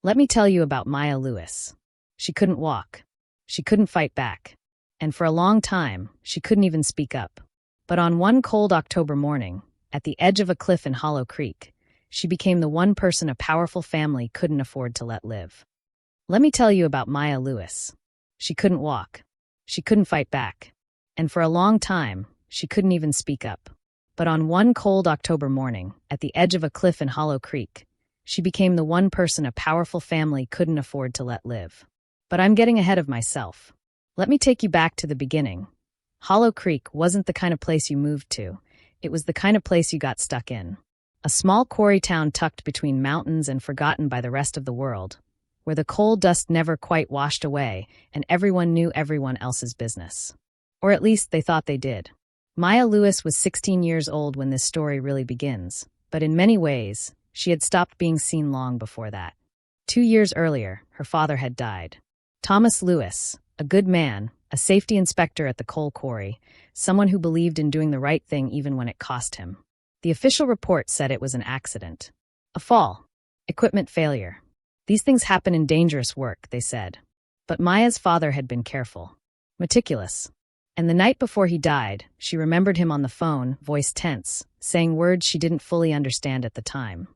Let me tell you about Maya Lewis. She couldn't walk. She couldn't fight back. And for a long time, she couldn't even speak up. But on one cold October morning, at the edge of a cliff in Hollow Creek, she became the one person a powerful family couldn't afford to let live. Let me tell you about Maya Lewis. She couldn't walk. She couldn't fight back. And for a long time, she couldn't even speak up. But on one cold October morning, at the edge of a cliff in Hollow Creek, she became the one person a powerful family couldn't afford to let live. But I'm getting ahead of myself. Let me take you back to the beginning. Hollow Creek wasn't the kind of place you moved to. It was the kind of place you got stuck in. A small quarry town tucked between mountains and forgotten by the rest of the world, where the coal dust never quite washed away and everyone knew everyone else's business. Or at least they thought they did. Maya Lewis was 16 years old when this story really begins, but in many ways, she had stopped being seen long before that. 2 years earlier, her father had died. Thomas Lewis, a good man, a safety inspector at the coal quarry, someone who believed in doing the right thing even when it cost him. The official report said it was an accident. A fall. Equipment failure. These things happen in dangerous work, they said. But Maya's father had been careful. Meticulous. And the night before he died, she remembered him on the phone, voice tense, saying words she didn't fully understand at the time.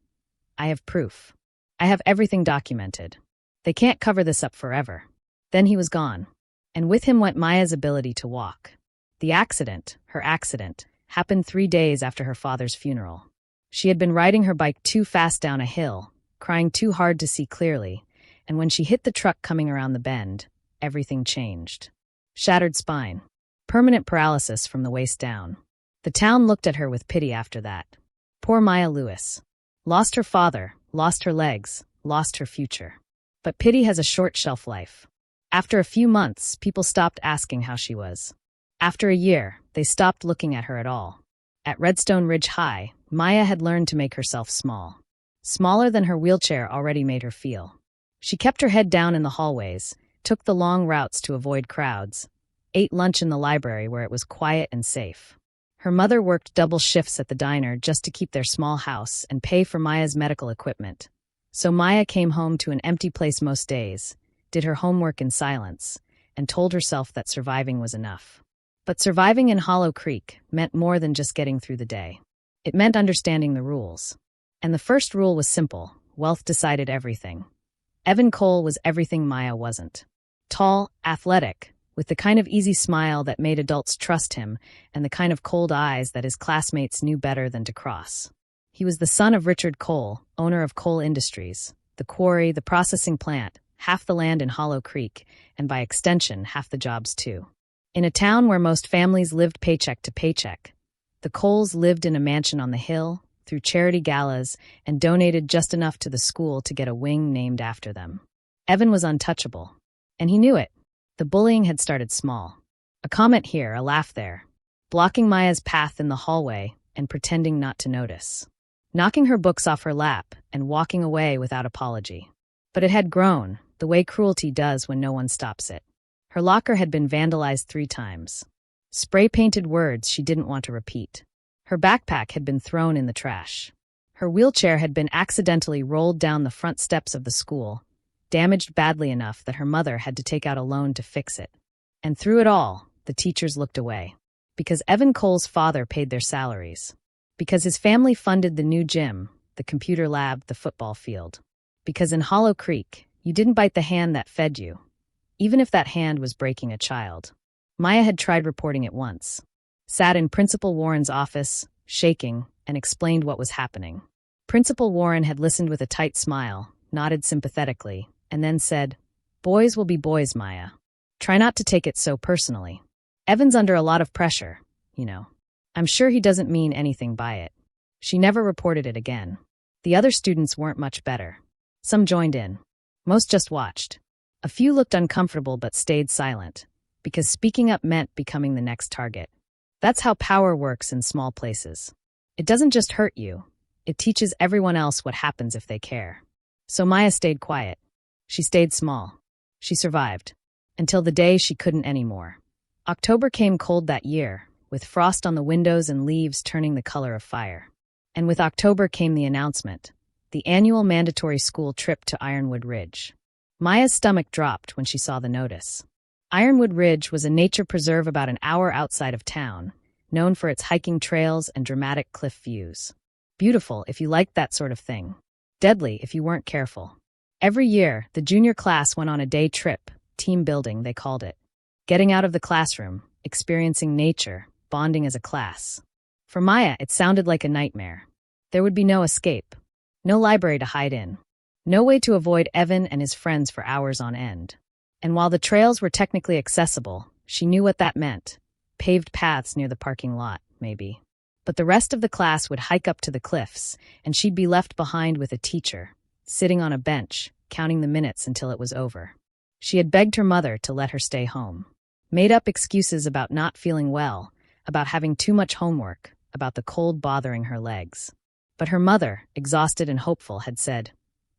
I have proof. I have everything documented. They can't cover this up forever. Then he was gone. And with him went Maya's ability to walk. The accident, her accident, happened 3 days after her father's funeral. She had been riding her bike too fast down a hill, crying too hard to see clearly, and when she hit the truck coming around the bend, everything changed. Shattered spine. Permanent paralysis from the waist down. The town looked at her with pity after that. Poor Maya Lewis. Lost her father, lost her legs, lost her future. But pity has a short shelf life. After a few months, people stopped asking how she was. After a year, they stopped looking at her at all. At Redstone Ridge High, Maya had learned to make herself small. Smaller than her wheelchair already made her feel. She kept her head down in the hallways, took the long routes to avoid crowds, ate lunch in the library where it was quiet and safe. Her mother worked double shifts at the diner just to keep their small house and pay for Maya's medical equipment. So Maya came home to an empty place most days, did her homework in silence, and told herself that surviving was enough. But surviving in Hollow Creek meant more than just getting through the day. It meant understanding the rules. And the first rule was simple: wealth decided everything. Evan Cole was everything Maya wasn't. Tall, athletic, with the kind of easy smile that made adults trust him and the kind of cold eyes that his classmates knew better than to cross. He was the son of Richard Cole, owner of Cole Industries, the quarry, the processing plant, half the land in Hollow Creek, and by extension, half the jobs too. In a town where most families lived paycheck to paycheck, the Coles lived in a mansion on the hill, threw charity galas, and donated just enough to the school to get a wing named after them. Evan was untouchable, and he knew it. The bullying had started small. A comment here, a laugh there, blocking Maya's path in the hallway and pretending not to notice, knocking her books off her lap and walking away without apology. But it had grown, the way cruelty does when no one stops it. Her locker had been vandalized 3 times. Spray-painted words she didn't want to repeat. Her backpack had been thrown in the trash. Her wheelchair had been accidentally rolled down the front steps of the school, damaged badly enough that her mother had to take out a loan to fix it. And through it all, the teachers looked away. Because Evan Cole's father paid their salaries. Because his family funded the new gym, the computer lab, the football field. Because in Hollow Creek, you didn't bite the hand that fed you, even if that hand was breaking a child. Maya had tried reporting it once. Sat in Principal Warren's office, shaking, and explained what was happening. Principal Warren had listened with a tight smile, nodded sympathetically, and then said, "Boys will be boys, Maya. Try not to take it so personally. Evan's under a lot of pressure, you know. I'm sure he doesn't mean anything by it." She never reported it again. The other students weren't much better. Some joined in. Most just watched. A few looked uncomfortable but stayed silent, because speaking up meant becoming the next target. That's how power works in small places. It doesn't just hurt you. It teaches everyone else what happens if they care. So Maya stayed quiet. She stayed small. She survived. Until the day she couldn't anymore. October came cold that year, with frost on the windows and leaves turning the color of fire. And with October came the announcement. the annual mandatory school trip to Ironwood Ridge. Maya's stomach dropped when she saw the notice. Ironwood Ridge was a nature preserve about an hour outside of town, known for its hiking trails and dramatic cliff views. Beautiful if you liked that sort of thing. Deadly if you weren't careful. Every year, the junior class went on a day trip, team building they called it. Getting out of the classroom, experiencing nature, bonding as a class. For Maya, it sounded like a nightmare. There would be no escape. No library to hide in. No way to avoid Evan and his friends for hours on end. And while the trails were technically accessible, she knew what that meant. Paved paths near the parking lot, maybe. But the rest of the class would hike up to the cliffs, and she'd be left behind with a teacher, sitting on a bench, counting the minutes until it was over. She had begged her mother to let her stay home. Made up excuses about not feeling well, about having too much homework, about the cold bothering her legs. But her mother, exhausted and hopeful, had said,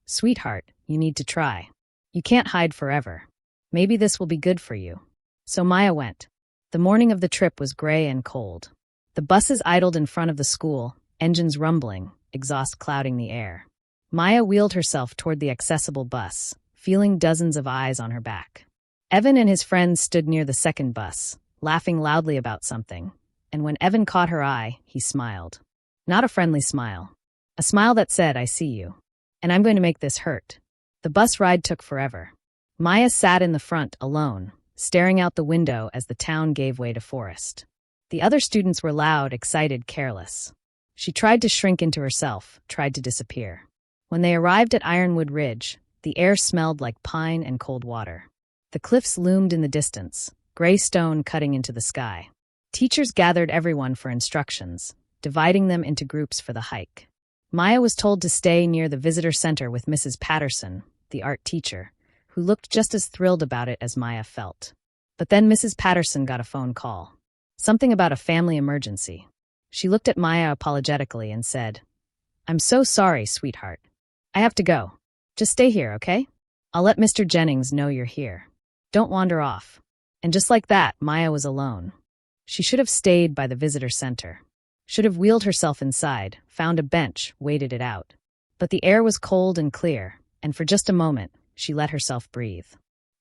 "Sweetheart, you need to try. You can't hide forever. Maybe this will be good for you." So Maya went. The morning of the trip was gray and cold. The buses idled in front of the school, engines rumbling, exhaust clouding the air. Maya wheeled herself toward the accessible bus, feeling dozens of eyes on her back. Evan and his friends stood near the second bus, laughing loudly about something, and when Evan caught her eye, he smiled. Not a friendly smile. A smile that said, "I see you. And I'm going to make this hurt." The bus ride took forever. Maya sat in the front, alone, staring out the window as the town gave way to forest. The other students were loud, excited, careless. She tried to shrink into herself, tried to disappear. When they arrived at Ironwood Ridge, the air smelled like pine and cold water. The cliffs loomed in the distance, gray stone cutting into the sky. Teachers gathered everyone for instructions, dividing them into groups for the hike. Maya was told to stay near the visitor center with Mrs. Patterson, the art teacher, who looked just as thrilled about it as Maya felt. But then Mrs. Patterson got a phone call. Something about a family emergency. She looked at Maya apologetically and said, "I'm so sorry, sweetheart. I have to go. Just stay here, okay? I'll let Mr. Jennings know you're here. Don't wander off." And just like that, Maya was alone. She should have stayed by the visitor center. Should have wheeled herself inside, found a bench, waited it out. But the air was cold and clear, and for just a moment, she let herself breathe.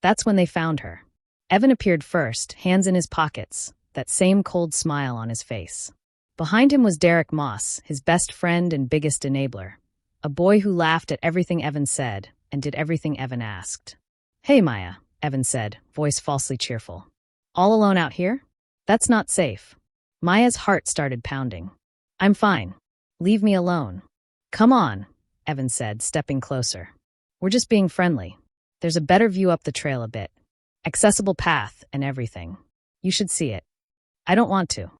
That's when they found her. Evan appeared first, hands in his pockets, that same cold smile on his face. Behind him was Derek Moss, his best friend and biggest enabler, a boy who laughed at everything Evan said and did everything Evan asked. "Hey, Maya," Evan said, voice falsely cheerful. "All alone out here? That's not safe." Maya's heart started pounding. "I'm fine. Leave me alone." "Come on," Evan said, stepping closer. "We're just being friendly. There's a better view up the trail a bit. Accessible path and everything. You should see it." "I don't want to."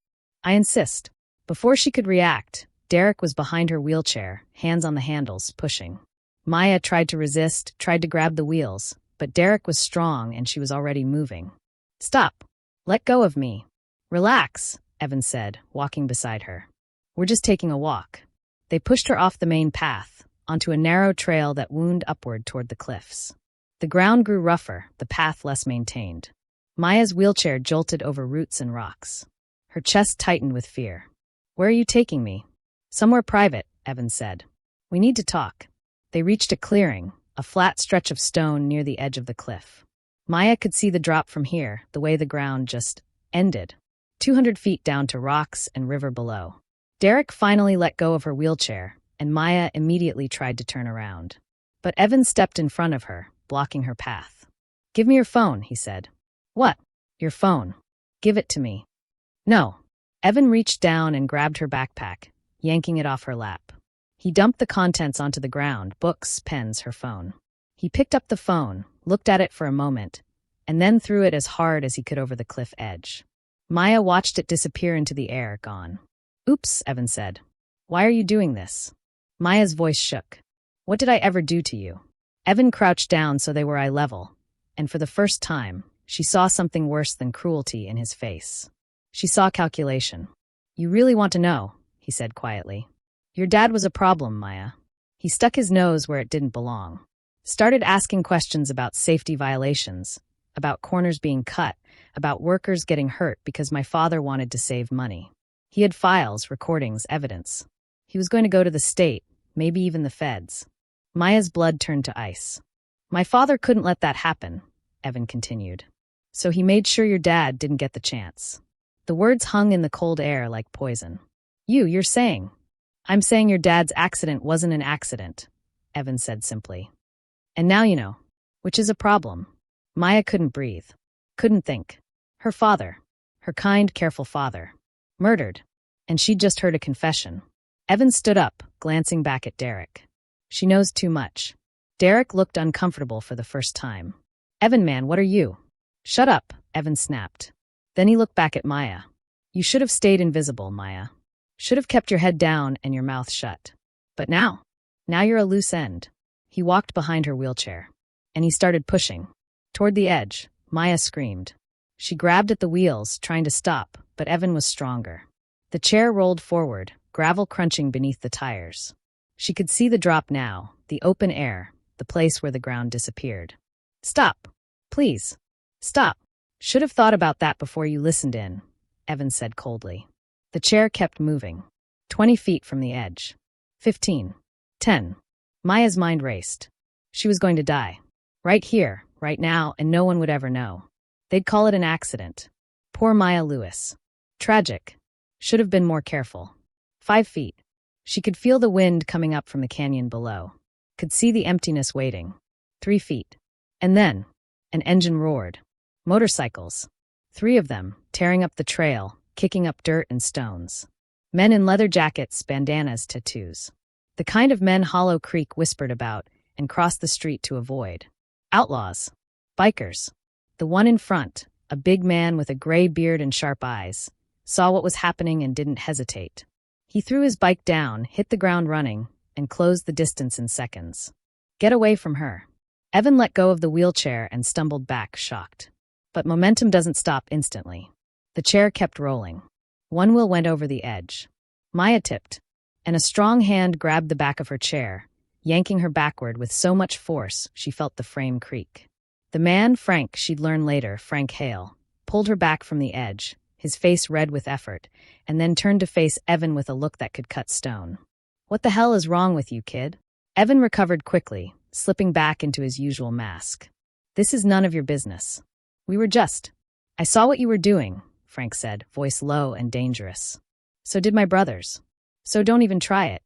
"I insist." Before she could react, Derek was behind her wheelchair, hands on the handles, pushing. Maya tried to resist, tried to grab the wheels, but Derek was strong and she was already moving. "Stop. Let go of me." "Relax," Evan said, walking beside her. "We're just taking a walk." They pushed her off the main path, onto a narrow trail that wound upward toward the cliffs. The ground grew rougher, the path less maintained. Maya's wheelchair jolted over roots and rocks. Her chest tightened with fear. "Where are you taking me?" "Somewhere private," Evan said. "We need to talk." They reached a clearing, a flat stretch of stone near the edge of the cliff. Maya could see the drop from here, the way the ground just ended. 200 feet down to rocks and river below. Derek finally let go of her wheelchair, and Maya immediately tried to turn around. But Evan stepped in front of her, blocking her path. "Give me your phone," he said. "What?" "Your phone. Give it to me." "No." Evan reached down and grabbed her backpack, yanking it off her lap. He dumped the contents onto the ground, books, pens, her phone. He picked up the phone, looked at it for a moment, and then threw it as hard as he could over the cliff edge. Maya watched it disappear into the air, gone. "Oops," Evan said. "Why are you doing this?" Maya's voice shook. "What did I ever do to you?" Evan crouched down so they were eye level, and for the first time, she saw something worse than cruelty in his face. She saw calculation. "You really want to know," he said quietly. "Your dad was a problem, Maya." He stuck his nose where it didn't belong. Started asking questions about safety violations, about corners being cut, about workers getting hurt because my father wanted to save money. He had files, recordings, evidence. He was going to go to the state, maybe even the feds. Maya's blood turned to ice. My father couldn't let that happen, Evan continued. So he made sure your dad didn't get the chance. The words hung in the cold air like poison. You're saying. I'm saying your dad's accident wasn't an accident, Evan said simply. And now you know. Which is a problem. Maya couldn't breathe. Couldn't think. Her father. Her kind, careful father. Murdered. And she'd just heard a confession. Evan stood up, glancing back at Derek. She knows too much. Derek looked uncomfortable for the first time. Evan, man, what are you? Shut up, Evan snapped. Then he looked back at Maya. You should have stayed invisible, Maya. Should have kept your head down and your mouth shut. But now you're a loose end. He walked behind her wheelchair. And he started pushing. Toward the edge, Maya screamed. She grabbed at the wheels, trying to stop, but Evan was stronger. The chair rolled forward, gravel crunching beneath the tires. She could see the drop now, the open air, the place where the ground disappeared. Stop. Please. Stop. Should have thought about that before you listened in, Evan said coldly. The chair kept moving. 20 feet from the edge. 15. 10. Maya's mind raced. She was going to die. Right here, right now, and no one would ever know. They'd call it an accident. Poor Maya Lewis. Tragic. Should have been more careful. 5 feet. She could feel the wind coming up from the canyon below. Could see the emptiness waiting. 3 feet. And then, an engine roared. Motorcycles. 3 of them, tearing up the trail, kicking up dirt and stones. Men in leather jackets, bandanas, tattoos. The kind of men Hollow Creek whispered about and crossed the street to avoid. Outlaws. Bikers. The one in front, a big man with a gray beard and sharp eyes, saw what was happening and didn't hesitate. He threw his bike down, hit the ground running, and closed the distance in seconds. Get away from her. Evan let go of the wheelchair and stumbled back, shocked. But momentum doesn't stop instantly. The chair kept rolling. One wheel went over the edge. Maya tipped, and a strong hand grabbed the back of her chair, yanking her backward with so much force she felt the frame creak. The man, Frank, she'd learn later, Frank Hale, pulled her back from the edge, his face red with effort, and then turned to face Evan with a look that could cut stone. What the hell is wrong with you, kid? Evan recovered quickly, slipping back into his usual mask. This is none of your business. I saw what you were doing, Frank said, voice low and dangerous. So did my brothers. So don't even try it.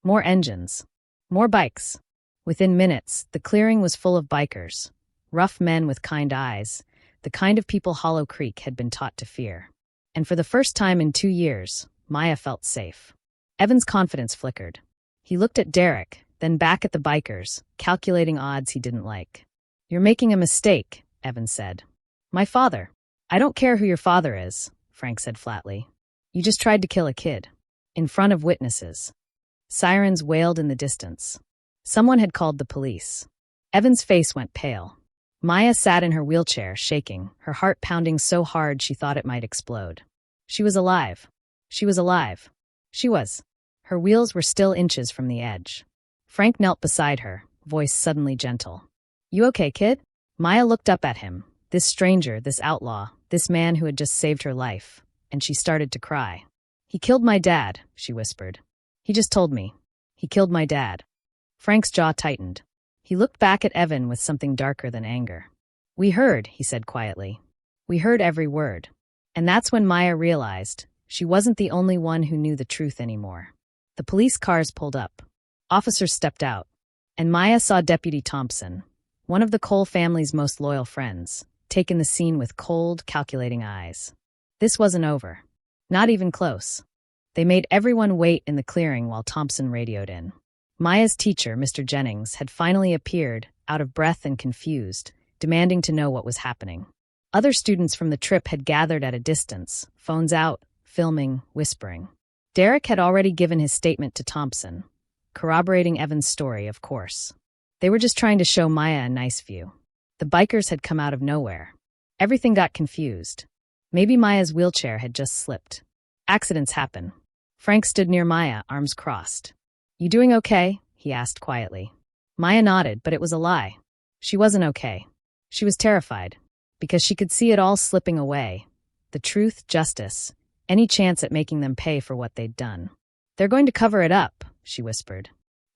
More engines. More bikes. Within minutes, the clearing was full of bikers. Rough men with kind eyes, the kind of people Hollow Creek had been taught to fear. And for the first time in 2 years, Maya felt safe. Evan's confidence flickered. He looked at Derek, then back at the bikers, calculating odds he didn't like. You're making a mistake, Evan said. My father. I don't care who your father is, Frank said flatly. You just tried to kill a kid. In front of witnesses. Sirens wailed in the distance. Someone had called the police. Evan's face went pale. Maya sat in her wheelchair, shaking, her heart pounding so hard she thought it might explode. She was alive. She was alive. She was. Her wheels were still inches from the edge. Frank knelt beside her, voice suddenly gentle. You okay, kid? Maya looked up at him, this stranger, this outlaw, this man who had just saved her life, and she started to cry. He killed my dad, she whispered. He just told me. He killed my dad. Frank's jaw tightened. He looked back at Evan with something darker than anger. We heard, he said quietly. We heard every word. And that's when Maya realized she wasn't the only one who knew the truth anymore. The police cars pulled up. Officers stepped out. And Maya saw Deputy Thompson, one of the Cole family's most loyal friends, take in the scene with cold, calculating eyes. This wasn't over. Not even close. They made everyone wait in the clearing while Thompson radioed in. Maya's teacher, Mr. Jennings, had finally appeared, out of breath and confused, demanding to know what was happening. Other students from the trip had gathered at a distance, phones out, filming, whispering. Derek had already given his statement to Thompson, corroborating Evan's story, of course. They were just trying to show Maya a nice view. The bikers had come out of nowhere. Everything got confused. Maybe Maya's wheelchair had just slipped. Accidents happen. Frank stood near Maya, arms crossed. You doing okay? He asked quietly. Maya nodded, but it was a lie. She wasn't okay. She was terrified, because she could see it all slipping away. The truth, justice, any chance at making them pay for what they'd done. They're going to cover it up, she whispered.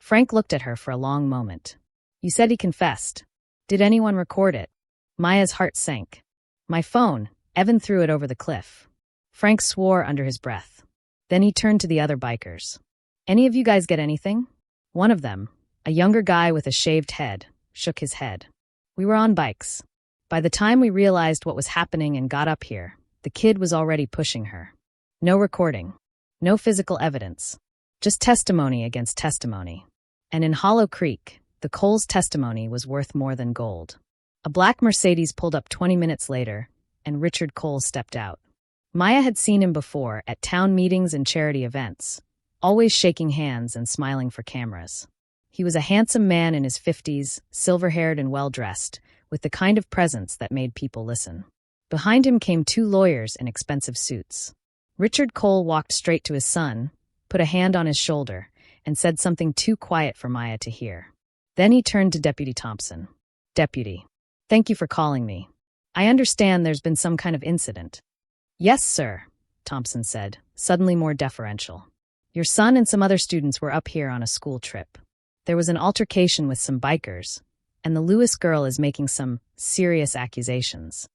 Frank looked at her for a long moment. You said he confessed. Did anyone record it? Maya's heart sank. My phone. Evan threw it over the cliff. Frank swore under his breath. Then he turned to the other bikers. Any of you guys get anything? One of them, a younger guy with a shaved head, shook his head. We were on bikes. By the time we realized what was happening and got up here, the kid was already pushing her. No recording. No physical evidence. Just testimony against testimony. And in Hollow Creek, the Cole's testimony was worth more than gold. A black Mercedes pulled up 20 minutes later, and Richard Cole stepped out. Maya had seen him before at town meetings and charity events, always shaking hands and smiling for cameras. He was a handsome man in his 50s, silver-haired and well-dressed, with the kind of presence that made people listen. Behind him came two lawyers in expensive suits. Richard Cole walked straight to his son, put a hand on his shoulder, and said something too quiet for Maya to hear. Then he turned to Deputy Thompson. Deputy, thank you for calling me. I understand there's been some kind of incident. Yes, sir, Thompson said, suddenly more deferential. Your son and some other students were up here on a school trip. There was an altercation with some bikers, and the Lewis girl is making some serious accusations.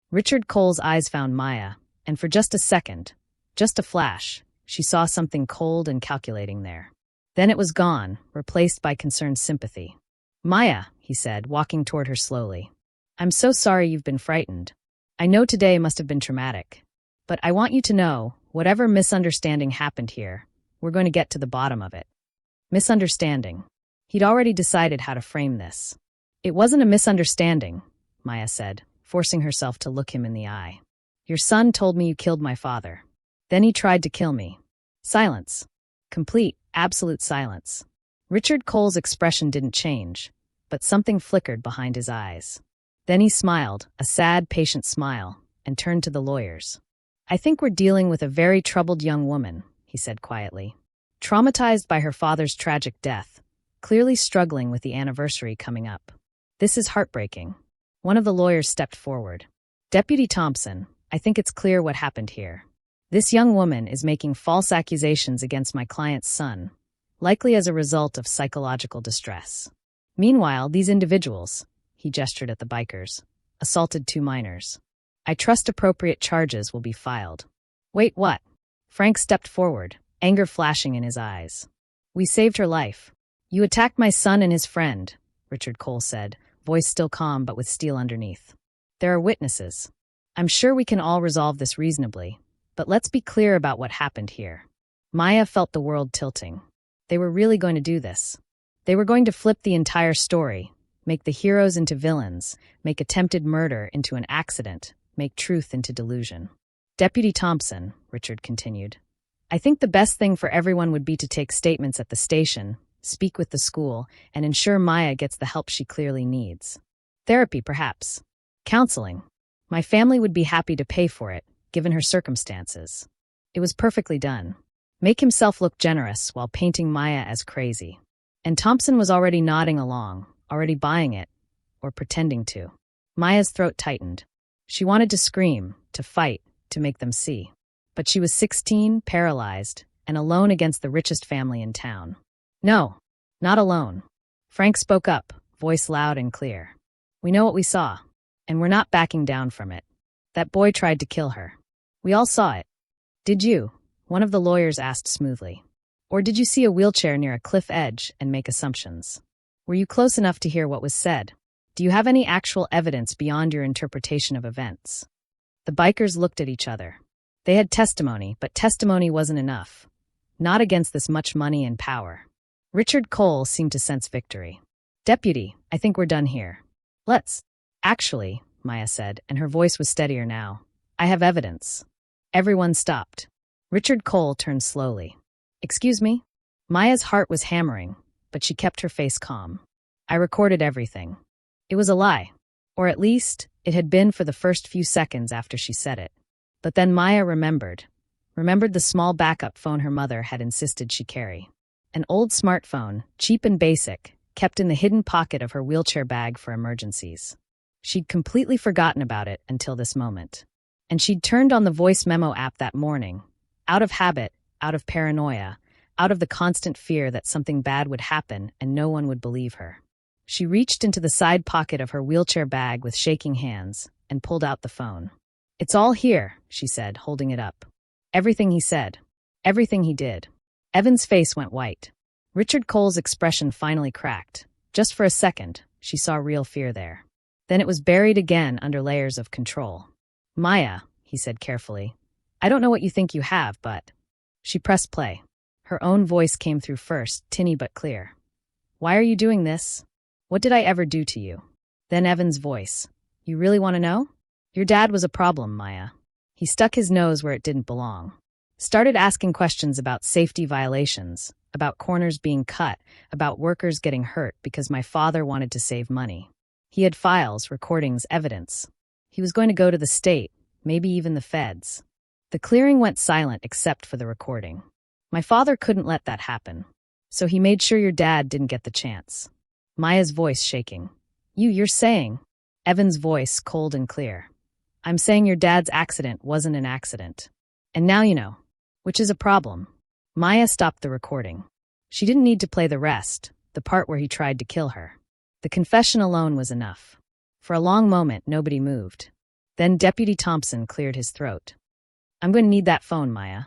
Richard Cole's eyes found Maya, and for just a second, just a flash, she saw something cold and calculating there. Then it was gone, replaced by concerned sympathy. Maya, he said, walking toward her slowly. I'm so sorry you've been frightened. I know today must have been traumatic. But I want you to know, whatever misunderstanding happened here, we're going to get to the bottom of it. Misunderstanding. He'd already decided how to frame this. It wasn't a misunderstanding, Maya said, forcing herself to look him in the eye. Your son told me you killed my father. Then he tried to kill me. Silence. Complete, absolute silence. Richard Cole's expression didn't change, but something flickered behind his eyes. Then he smiled, a sad, patient smile, and turned to the lawyers. I think we're dealing with a very troubled young woman, he said quietly. Traumatized by her father's tragic death, clearly struggling with the anniversary coming up. This is heartbreaking. One of the lawyers stepped forward. Deputy Thompson, I think it's clear what happened here. This young woman is making false accusations against my client's son, likely as a result of psychological distress. Meanwhile, these individuals, he gestured at the bikers, assaulted two minors. I trust appropriate charges will be filed. Wait, what? Frank stepped forward, anger flashing in his eyes. We saved her life. You attacked my son and his friend, Richard Cole said, voice still calm but with steel underneath. There are witnesses. I'm sure we can all resolve this reasonably, but let's be clear about what happened here. Maya felt the world tilting. They were really going to do this. They were going to flip the entire story, make the heroes into villains, make attempted murder into an accident, make truth into delusion. Deputy Thompson, Richard continued, I think the best thing for everyone would be to take statements at the station, speak with the school, and ensure Maya gets the help she clearly needs. Therapy, perhaps. Counseling. My family would be happy to pay for it, given her circumstances. It was perfectly done. Make himself look generous while painting Maya as crazy. And Thompson was already nodding along, already buying it, or pretending to. Maya's throat tightened. She wanted to scream, to fight, to make them see. But she was 16, paralyzed, and alone against the richest family in town. No, not alone. Frank spoke up, voice loud and clear. We know what we saw, and we're not backing down from it. That boy tried to kill her. We all saw it. Did you? One of the lawyers asked smoothly. Or did you see a wheelchair near a cliff edge and make assumptions? Were you close enough to hear what was said? Do you have any actual evidence beyond your interpretation of events? The bikers looked at each other. They had testimony, but testimony wasn't enough. Not against this much money and power. Richard Cole seemed to sense victory. Deputy, I think we're done here. Let's. Actually, Maya said, and her voice was steadier now. I have evidence. Everyone stopped. Richard Cole turned slowly. Excuse me? Maya's heart was hammering, but she kept her face calm. I recorded everything. It was a lie. Or at least, it had been for the first few seconds after she said it. But then Maya remembered the small backup phone her mother had insisted she carry. An old smartphone, cheap and basic, kept in the hidden pocket of her wheelchair bag for emergencies. She'd completely forgotten about it until this moment. And she'd turned on the voice memo app that morning, out of habit, out of paranoia, out of the constant fear that something bad would happen and no one would believe her. She reached into the side pocket of her wheelchair bag with shaking hands and pulled out the phone. "It's all here," she said, holding it up. Everything he said. Everything he did. Evan's face went white. Richard Cole's expression finally cracked. Just for a second, she saw real fear there. Then it was buried again under layers of control. "Maya," he said carefully, "I don't know what you think you have, but..." She pressed play. Her own voice came through first, tinny but clear. "Why are you doing this? What did I ever do to you?" Then Evan's voice. "You really want to know? Your dad was a problem, Maya. He stuck his nose where it didn't belong. Started asking questions about safety violations, about corners being cut, about workers getting hurt because my father wanted to save money. He had files, recordings, evidence. He was going to go to the state, maybe even the feds." The clearing went silent except for the recording. "My father couldn't let that happen. So he made sure your dad didn't get the chance." Maya's voice shaking. You're saying..." Evan's voice cold and clear. "I'm saying your dad's accident wasn't an accident. And now you know. Which is a problem." Maya stopped the recording. She didn't need to play the rest, the part where he tried to kill her. The confession alone was enough. For a long moment, nobody moved. Then Deputy Thompson cleared his throat. "I'm going to need that phone, Maya."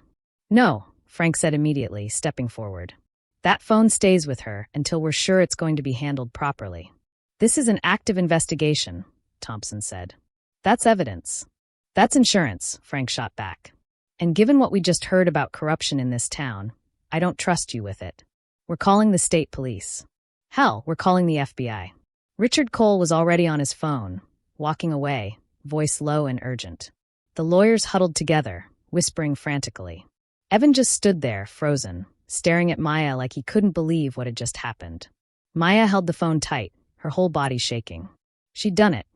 "No," Frank said immediately, stepping forward. "That phone stays with her until we're sure it's going to be handled properly." "This is an active investigation," Thompson said. "That's evidence." "That's insurance," Frank shot back. "And given what we just heard about corruption in this town, I don't trust you with it. We're calling the state police. Hell, we're calling the FBI." Richard Cole was already on his phone, walking away, voice low and urgent. The lawyers huddled together, whispering frantically. Evan just stood there, frozen, staring at Maya like he couldn't believe what had just happened. Maya held the phone tight, her whole body shaking. She'd done it.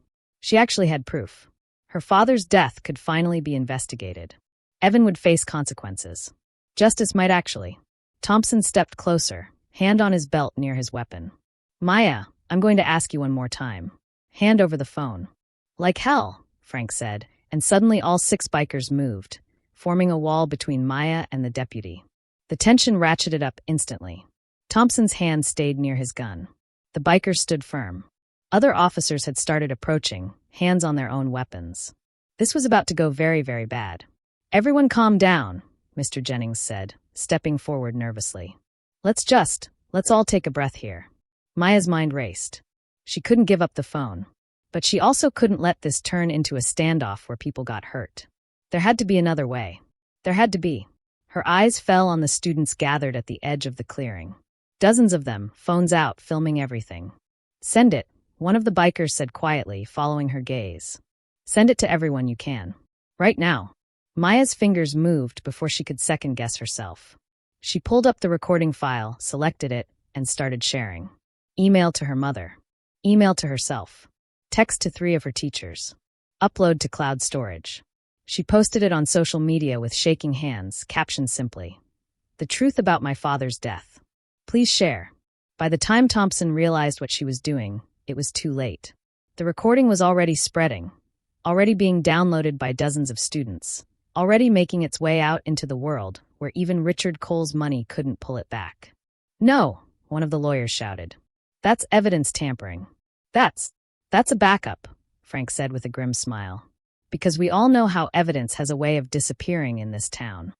She actually had proof. Her father's death could finally be investigated. Evan would face consequences. Justice might actually. Thompson stepped closer, hand on his belt near his weapon. "Maya, I'm going to ask you one more time. Hand over the phone." "Like hell," Frank said, and suddenly all 6 bikers moved, forming a wall between Maya and the deputy. The tension ratcheted up instantly. Thompson's hand stayed near his gun. The bikers stood firm. Other officers had started approaching, hands on their own weapons. This was about to go very, very bad. "Everyone calm down," Mr. Jennings said, stepping forward nervously. Let's all take a breath here." Maya's mind raced. She couldn't give up the phone. But she also couldn't let this turn into a standoff where people got hurt. There had to be another way. There had to be. Her eyes fell on the students gathered at the edge of the clearing. Dozens of them, phones out, filming everything. "Send it," one of the bikers said quietly, following her gaze. "Send it to everyone you can. Right now." Maya's fingers moved before she could second-guess herself. She pulled up the recording file, selected it, and started sharing. Email to her mother. Email to herself. Text to 3 of her teachers. Upload to cloud storage. She posted it on social media with shaking hands, captioned simply, "The truth about my father's death. Please share." By the time Thompson realized what she was doing, it was too late. The recording was already spreading, already being downloaded by dozens of students, already making its way out into the world where even Richard Cole's money couldn't pull it back. "No," one of the lawyers shouted. "That's evidence tampering. That's a backup," Frank said with a grim smile. "Because we all know how evidence has a way of disappearing in this town."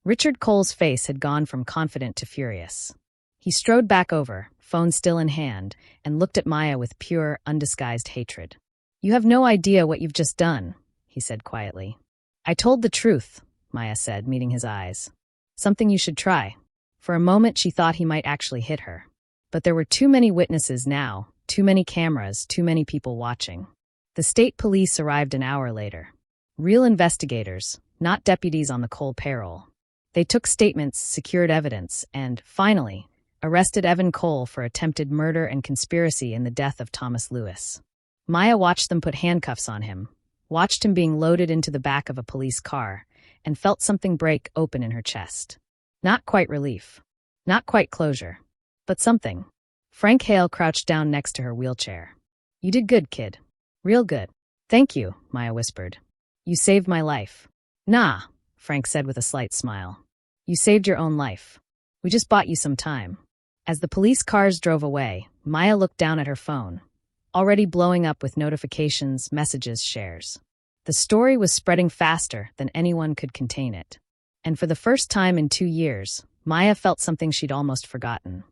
Richard Cole's face had gone from confident to furious. He strode back over, phone still in hand, and looked at Maya with pure, undisguised hatred. "You have no idea what you've just done," he said quietly. "I told the truth," Maya said, meeting his eyes. "Something you should try." For a moment she thought he might actually hit her. But there were too many witnesses now, too many cameras, too many people watching. The state police arrived an hour later. Real investigators, not deputies on the Cole payroll. They took statements, secured evidence, and, finally, arrested Evan Cole for attempted murder and conspiracy in the death of Thomas Lewis. Maya watched them put handcuffs on him, watched him being loaded into the back of a police car, and felt something break open in her chest. Not quite relief. Not quite closure. But something. Frank Hale crouched down next to her wheelchair. "You did good, kid. Real good." "Thank you," Maya whispered. "You saved my life." "Nah," Frank said with a slight smile. "You saved your own life." We just bought you some time. As the police cars drove away, Maya looked down at her phone, already blowing up with notifications, messages, shares. The story was spreading faster than anyone could contain it. And for the first time in 2 years, Maya felt something she'd almost forgotten.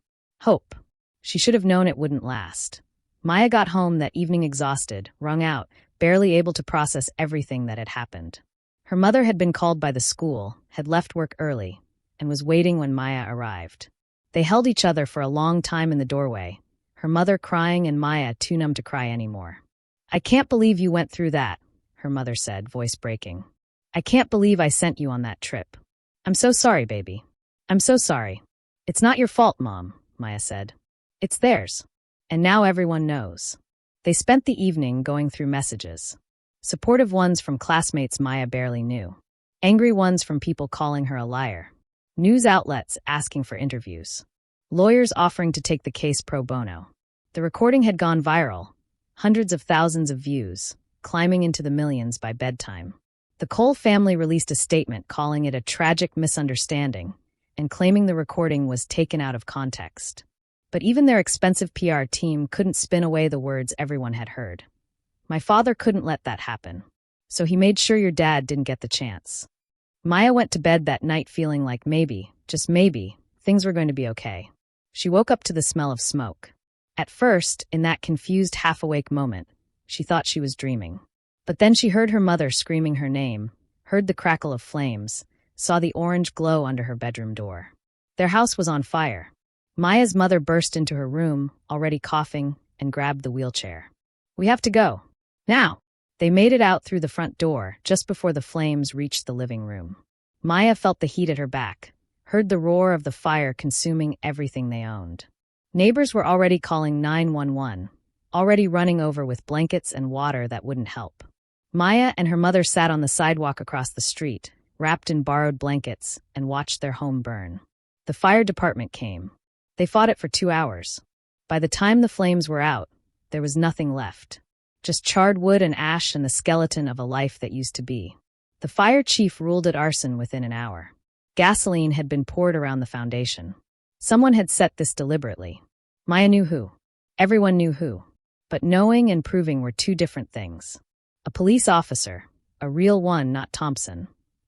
Hope. She should have known it wouldn't last. Maya got home that evening exhausted, wrung out, barely able to process everything that had happened. Her mother had been called by the school, had left work early, and was waiting when Maya arrived. They held each other for a long time in the doorway, her mother crying and Maya too numb to cry anymore. "I can't believe you went through that," her mother said, voice breaking. "I can't believe I sent you on that trip. I'm so sorry, baby. I'm so sorry." "It's not your fault, Mom," Maya said. "It's theirs. And now everyone knows." They spent the evening going through messages. Supportive ones from classmates Maya barely knew. Angry ones from people calling her a liar. News outlets asking for interviews. Lawyers offering to take the case pro bono. The recording had gone viral. Hundreds of thousands of views, climbing into the millions by bedtime. The Cole family released a statement calling it a tragic misunderstanding and claiming the recording was taken out of context. But even their expensive PR team couldn't spin away the words everyone had heard. "My father couldn't let that happen. So he made sure your dad didn't get the chance." Maya went to bed that night feeling like maybe, just maybe, things were going to be okay. She woke up to the smell of smoke. At first, in that confused half-awake moment, she thought she was dreaming. But then she heard her mother screaming her name, heard the crackle of flames, saw the orange glow under her bedroom door. Their house was on fire. Maya's mother burst into her room, already coughing, and grabbed the wheelchair. "We have to go. Now!" They made it out through the front door just before the flames reached the living room. Maya felt the heat at her back, heard the roar of the fire consuming everything they owned. Neighbors were already calling 911, already running over with blankets and water that wouldn't help. Maya and her mother sat on the sidewalk across the street, wrapped in borrowed blankets, and watched their home burn. The fire department came. They fought it for 2 hours. By the time the flames were out, there was nothing left. Just charred wood and ash and the skeleton of a life that used to be. The fire chief ruled it arson within an hour. Gasoline had been poured around the foundation. Someone had set this deliberately. Maya knew who. Everyone knew who. But knowing and proving were two different things. A police officer, a real one, not Thompson,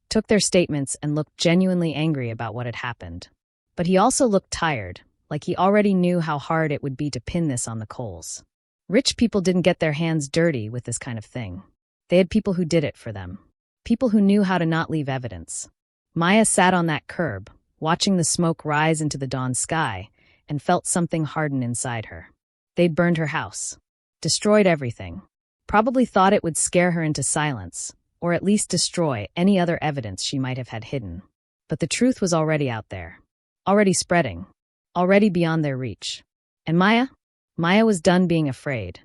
took their statements and looked genuinely angry about what had happened. But he also looked tired, like he already knew how hard it would be to pin this on the Coles. Rich people didn't get their hands dirty with this kind of thing. They had people who did it for them. People who knew how to not leave evidence. Maya sat on that curb, watching the smoke rise into the dawn sky, and felt something harden inside her. They'd burned her house. Destroyed everything. Probably thought it would scare her into silence, or at least destroy any other evidence she might have had hidden. But the truth was already out there. Already spreading. Already beyond their reach. And Maya? Maya was done being afraid.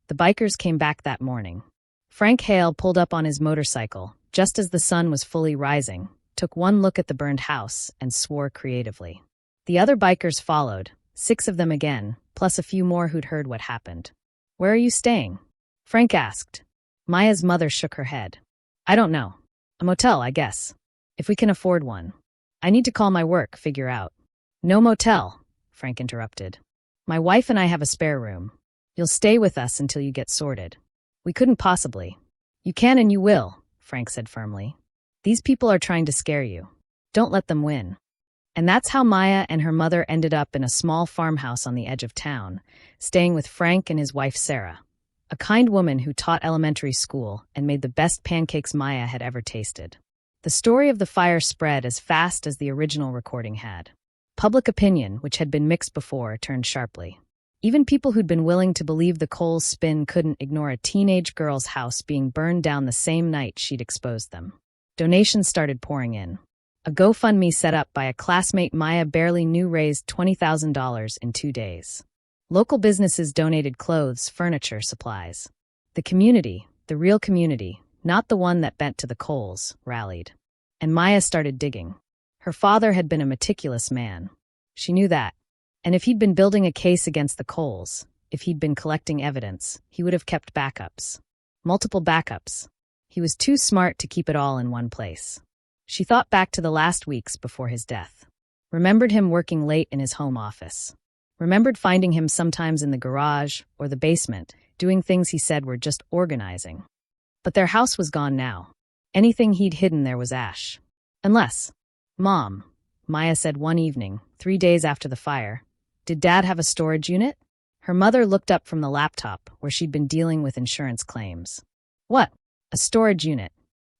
The bikers came back that morning. Frank Hale pulled up on his motorcycle, just as the sun was fully rising, took one look at the burned house, and swore creatively. The other bikers followed, 6 of them again, plus a few more who'd heard what happened. "Where are you staying?" Frank asked. Maya's mother shook her head. "I don't know. A motel, I guess. If we can afford one. I need to call my work, figure out." "No motel," Frank interrupted. "My wife and I have a spare room. You'll stay with us until you get sorted." "We couldn't possibly." "You can and you will," Frank said firmly. "These people are trying to scare you. Don't let them win." And that's how Maya and her mother ended up in a small farmhouse on the edge of town, staying with Frank and his wife Sarah, a kind woman who taught elementary school and made the best pancakes Maya had ever tasted. The story of the fire spread as fast as the original recording had. Public opinion, which had been mixed before, turned sharply. Even people who'd been willing to believe the Coles spin couldn't ignore a teenage girl's house being burned down the same night she'd exposed them. Donations started pouring in. A GoFundMe set up by a classmate Maya barely knew raised $20,000 in 2 days. Local businesses donated clothes, furniture, supplies. The community, the real community, not the one that bent to the Coles, rallied. And Maya started digging. Her father had been a meticulous man. She knew that. And if he'd been building a case against the Coles, if he'd been collecting evidence, he would have kept backups. Multiple backups. He was too smart to keep it all in one place. She thought back to the last weeks before his death. Remembered him working late in his home office. Remembered finding him sometimes in the garage or the basement, doing things he said were just organizing. But their house was gone now. Anything he'd hidden there was ash. Unless, Mom, Maya said one evening, 3 days after the fire, did Dad have a storage unit? Her mother looked up from the laptop where she'd been dealing with insurance claims. What? A storage unit.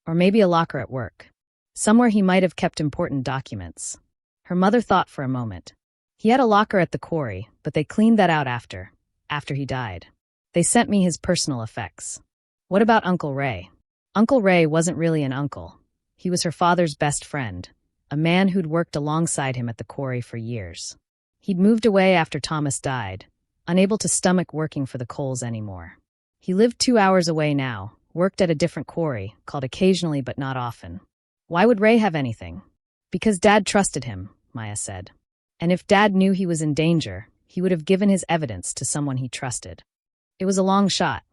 Or maybe a locker at work. Somewhere he might have kept important documents. Her mother thought for a moment. He had a locker at the quarry, but they cleaned that out after he died. They sent me his personal effects. What about Uncle Ray? Uncle Ray wasn't really an uncle. He was her father's best friend, a man who'd worked alongside him at the quarry for years. He'd moved away after Thomas died, unable to stomach working for the Coles anymore. He lived 2 hours away now, worked at a different quarry, called occasionally but not often. Why would Ray have anything? Because Dad trusted him, Maya said. And if Dad knew he was in danger, he would have given his evidence to someone he trusted. It was a long shot,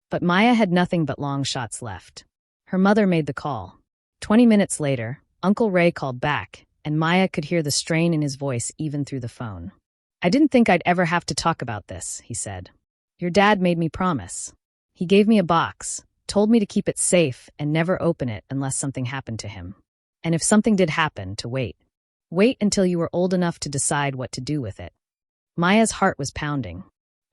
but Maya had nothing but long shots left. Her mother made the call. 20 minutes later, Uncle Ray called back, and Maya could hear the strain in his voice even through the phone. I didn't think I'd ever have to talk about this, he said. Your dad made me promise. He gave me a box, told me to keep it safe and never open it unless something happened to him. And if something did happen, to wait. Wait until you were old enough to decide what to do with it. Maya's heart was pounding.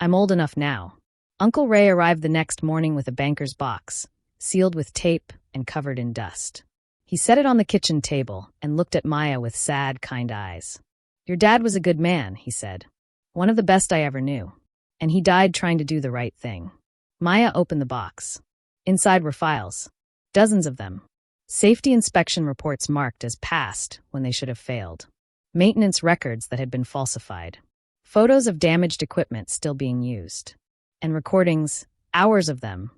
I'm old enough now. Uncle Ray arrived the next morning with a banker's box, sealed with tape and covered in dust. He set it on the kitchen table and looked at Maya with sad, kind eyes. Your dad was a good man, he said. One of the best I ever knew. And he died trying to do the right thing. Maya opened the box. Inside were files. Dozens of them. Safety inspection reports marked as passed when they should have failed. Maintenance records that had been falsified. Photos of damaged equipment still being used. And recordings, hours of them,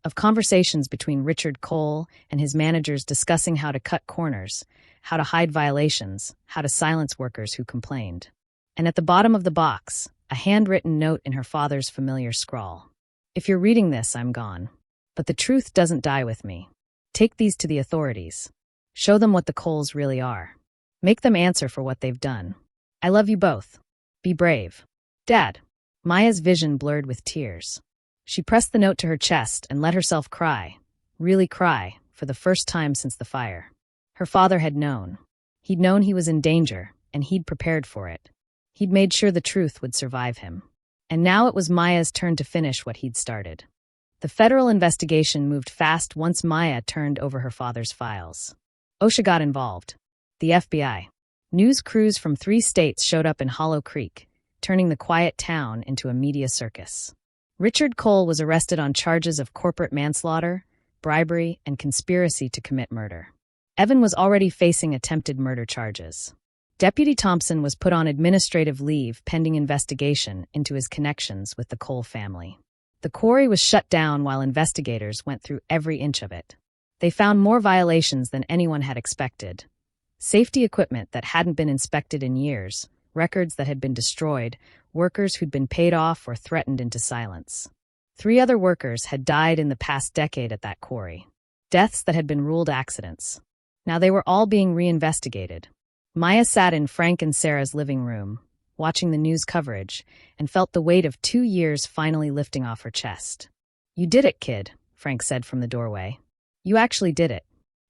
of conversations between Richard Cole and his managers discussing how to cut corners, how to hide violations, how to silence workers who complained. And at the bottom of the box, a handwritten note in her father's familiar scrawl. If you're reading this, I'm gone. But the truth doesn't die with me. Take these to the authorities. Show them what the Coles really are. Make them answer for what they've done. I love you both. Be brave. Dad. Maya's vision blurred with tears. She pressed the note to her chest and let herself cry, really cry, for the first time since the fire. Her father had known. He'd known he was in danger, and he'd prepared for it. He'd made sure the truth would survive him. And now it was Maya's turn to finish what he'd started. The federal investigation moved fast once Maya turned over her father's files. OSHA got involved. The FBI. News crews from 3 states showed up in Hollow Creek, turning the quiet town into a media circus. Richard Cole was arrested on charges of corporate manslaughter, bribery, and conspiracy to commit murder. Evan was already facing attempted murder charges. Deputy Thompson was put on administrative leave pending investigation into his connections with the Cole family. The quarry was shut down while investigators went through every inch of it. They found more violations than anyone had expected. Safety equipment that hadn't been inspected in years, records that had been destroyed, workers who'd been paid off or threatened into silence. 3 other workers had died in the past decade at that quarry. Deaths that had been ruled accidents. Now they were all being reinvestigated. Maya sat in Frank and Sarah's living room, watching the news coverage, and felt the weight of 2 years finally lifting off her chest. You did it, kid, Frank said from the doorway. You actually did it.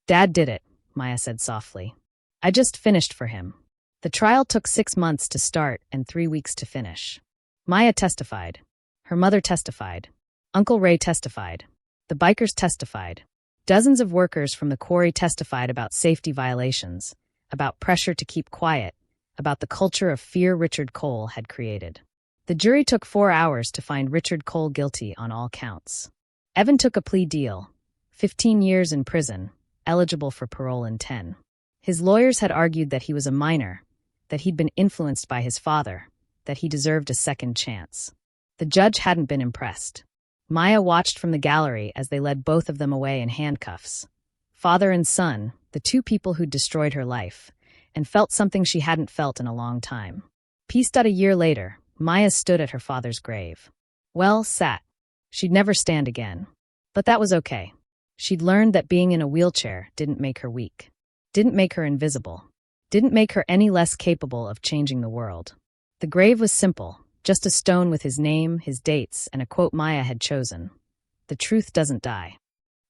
Dad did it, Maya said softly. I just finished for him. The trial took 6 months to start and 3 weeks to finish. Maya testified. Her mother testified. Uncle Ray testified. The bikers testified. Dozens of workers from the quarry testified about safety violations, about pressure to keep quiet, about the culture of fear Richard Cole had created. The jury took 4 hours to find Richard Cole guilty on all counts. Evan took a plea deal, 15 years in prison, eligible for parole in 10. His lawyers had argued that he was a minor, that he'd been influenced by his father, that he deserved a second chance. The judge hadn't been impressed. Maya watched from the gallery as they led both of them away in handcuffs. Father and son, the 2 people who'd destroyed her life, and felt something she hadn't felt in a long time. Pieced out a year later, Maya stood at her father's grave. Well, sat. She'd never stand again. But that was okay. She'd learned that being in a wheelchair didn't make her weak. Didn't make her invisible. didn't make her any less capable of changing the world. The grave was simple, just a stone with his name, his dates, and a quote Maya had chosen. The truth doesn't die.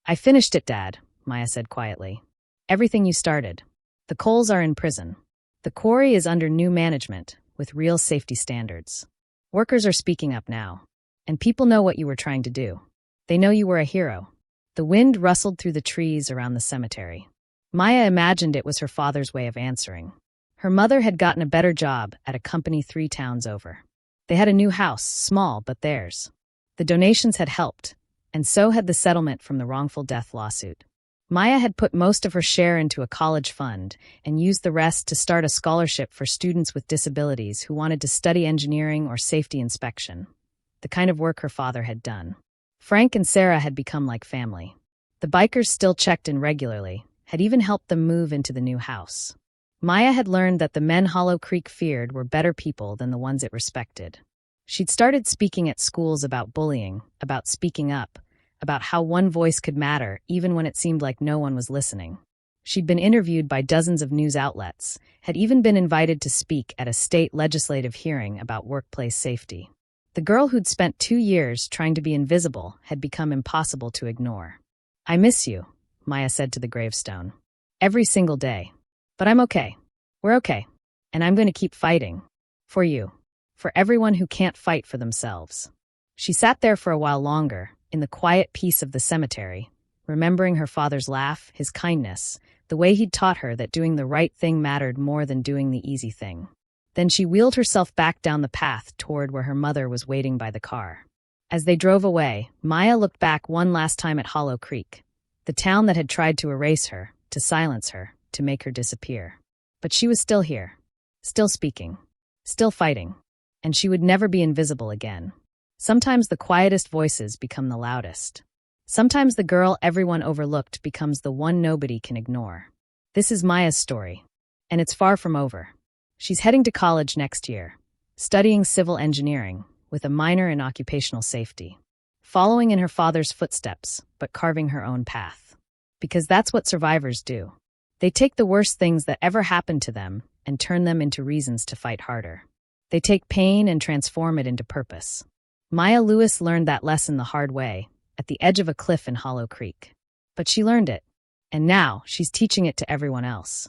I finished it, Dad, Maya said quietly. Everything you started. The coals are in prison. The quarry is under new management, with real safety standards. Workers are speaking up now. And people know what you were trying to do. They know you were a hero. The wind rustled through the trees around the cemetery. Maya imagined it was her father's way of answering. Her mother had gotten a better job at a company 3 towns over. They had a new house, small but theirs. The donations had helped, and so had the settlement from the wrongful death lawsuit. Maya had put most of her share into a college fund and used the rest to start a scholarship for students with disabilities who wanted to study engineering or safety inspection, the kind of work her father had done. Frank and Sarah had become like family. The bikers still checked in regularly, had even helped them move into the new house. Maya had learned that the men Hollow Creek feared were better people than the ones it respected. She'd started speaking at schools about bullying, about speaking up, about how one voice could matter even when it seemed like no one was listening. She'd been interviewed by dozens of news outlets, had even been invited to speak at a state legislative hearing about workplace safety. The girl who'd spent 2 years trying to be invisible had become impossible to ignore. I miss you, Maya said to the gravestone. Every single day. But I'm okay. We're okay. And I'm going to keep fighting. For you. For everyone who can't fight for themselves. She sat there for a while longer, in the quiet peace of the cemetery, remembering her father's laugh, his kindness, the way he'd taught her that doing the right thing mattered more than doing the easy thing. Then she wheeled herself back down the path toward where her mother was waiting by the car. As they drove away, Maya looked back one last time at Hollow Creek, the town that had tried to erase her, to silence her, to make her disappear. But she was still here, still speaking, still fighting, and she would never be invisible again. Sometimes the quietest voices become the loudest. Sometimes the girl everyone overlooked becomes the one nobody can ignore. This is Maya's story, and it's far from over. She's heading to college next year, studying civil engineering with a minor in occupational safety, following in her father's footsteps, but carving her own path. Because that's what survivors do. They take the worst things that ever happened to them and turn them into reasons to fight harder. They take pain and transform it into purpose. Maya Lewis learned that lesson the hard way, at the edge of a cliff in Hollow Creek. But she learned it, and now she's teaching it to everyone else.